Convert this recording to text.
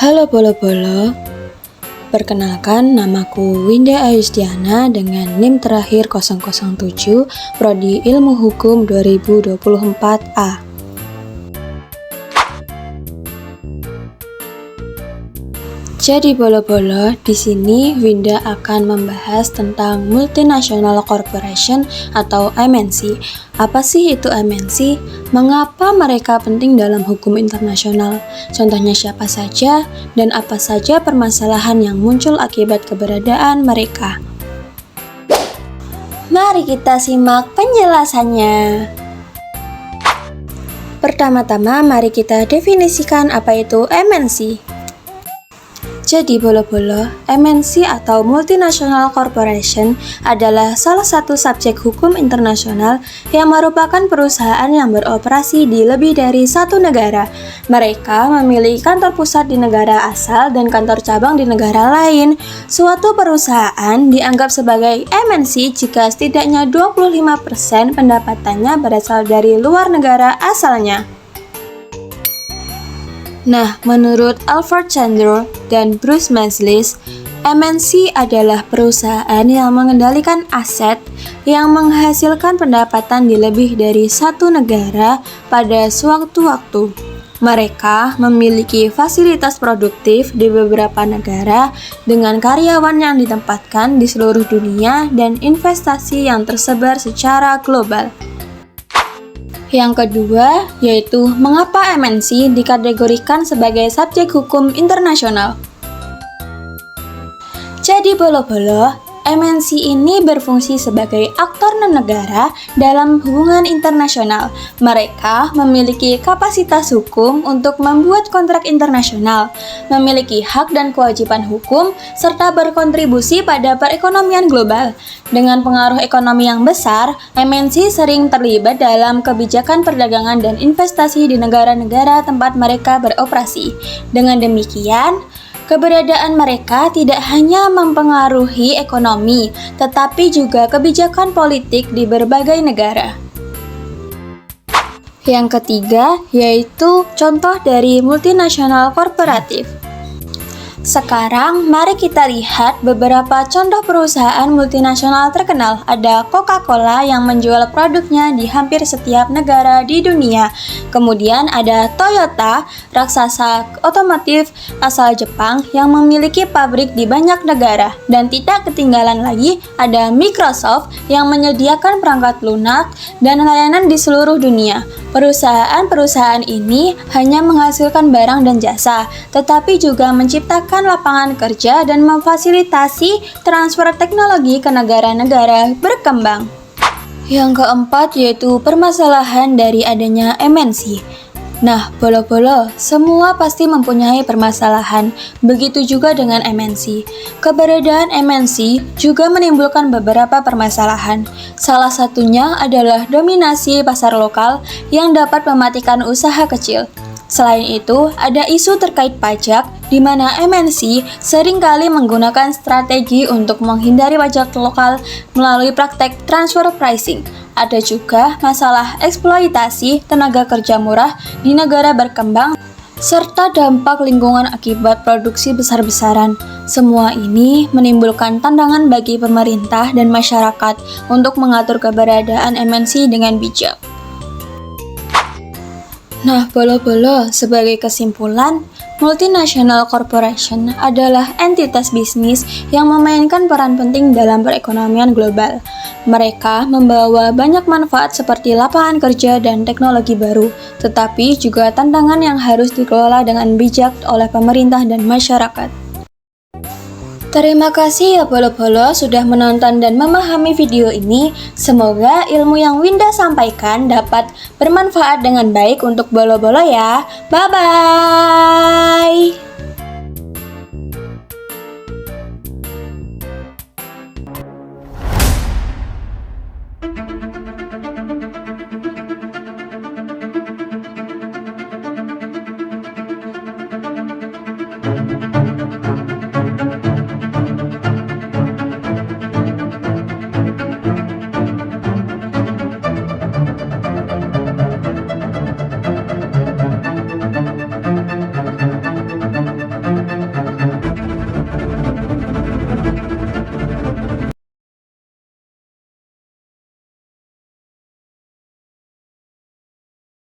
Halo Bolo-Bolo, perkenalkan namaku Winda Ayustiana dengan NIM terakhir 007, Prodi Ilmu Hukum 2024A. Jadi Bolo-Bolo, di sini Winda akan membahas tentang Multinational Corporation atau MNC. Apa sih itu MNC? Mengapa mereka penting dalam hukum internasional? Contohnya siapa saja dan apa saja permasalahan yang muncul akibat keberadaan mereka? Mari kita simak penjelasannya. Pertama-tama mari kita definisikan apa itu MNC. Jadi Bolo-Bolo, MNC atau Multinational Corporation adalah salah satu subjek hukum internasional yang merupakan perusahaan yang beroperasi di lebih dari satu negara. Mereka memiliki kantor pusat di negara asal dan kantor cabang di negara lain. Suatu perusahaan dianggap sebagai MNC jika setidaknya 25% pendapatannya berasal dari luar negara asalnya. Nah, menurut Alfred Chandler dan Bruce Mazlish, MNC adalah perusahaan yang mengendalikan aset yang menghasilkan pendapatan di lebih dari satu negara pada sewaktu-waktu. Mereka memiliki fasilitas produktif di beberapa negara dengan karyawan yang ditempatkan di seluruh dunia dan investasi yang tersebar secara global. Yang kedua, yaitu mengapa MNC dikategorikan sebagai subjek hukum internasional. Jadi Bolo-Bolo, MNC ini berfungsi sebagai aktor non-negara dalam hubungan internasional. Mereka memiliki kapasitas hukum untuk membuat kontrak internasional, memiliki hak dan kewajiban hukum, serta berkontribusi pada perekonomian global. Dengan pengaruh ekonomi yang besar, MNC sering terlibat dalam kebijakan perdagangan dan investasi di negara-negara tempat mereka beroperasi. Dengan demikian, keberadaan mereka tidak hanya mempengaruhi ekonomi, tetapi juga kebijakan politik di berbagai negara. Yang ketiga, yaitu contoh dari multinasional korporatif. Sekarang, mari kita lihat beberapa contoh perusahaan multinasional terkenal. Ada Coca-Cola yang menjual produknya di hampir setiap negara di dunia. Kemudian ada Toyota, raksasa otomotif asal Jepang yang memiliki pabrik di banyak negara. Dan tidak ketinggalan lagi, ada Microsoft yang menyediakan perangkat lunak dan layanan di seluruh dunia. Perusahaan-perusahaan ini hanya menghasilkan barang dan jasa, tetapi juga menciptakan lapangan kerja dan memfasilitasi transfer teknologi ke negara-negara berkembang. Yang keempat yaitu permasalahan dari adanya MNC. Nah, Bolo-Bolo, semua pasti mempunyai permasalahan, begitu juga dengan MNC. Keberadaan MNC juga menimbulkan beberapa permasalahan. Salah satunya adalah dominasi pasar lokal yang dapat mematikan usaha kecil. Selain itu, ada isu terkait pajak, di mana MNC seringkali menggunakan strategi untuk menghindari pajak lokal melalui praktek transfer pricing. Ada juga masalah eksploitasi tenaga kerja murah di negara berkembang, serta dampak lingkungan akibat produksi besar-besaran. Semua ini menimbulkan tantangan bagi pemerintah dan masyarakat untuk mengatur keberadaan MNC dengan bijak. Nah, Bolo-Bolo, sebagai kesimpulan, Multinational Corporation adalah entitas bisnis yang memainkan peran penting dalam perekonomian global. Mereka membawa banyak manfaat seperti lapangan kerja dan teknologi baru, tetapi juga tantangan yang harus dikelola dengan bijak oleh pemerintah dan masyarakat. Terima kasih ya Bolo-Bolo sudah menonton dan memahami video ini. Semoga ilmu yang Winda sampaikan dapat bermanfaat dengan baik untuk Bolo-Bolo ya. Bye-bye!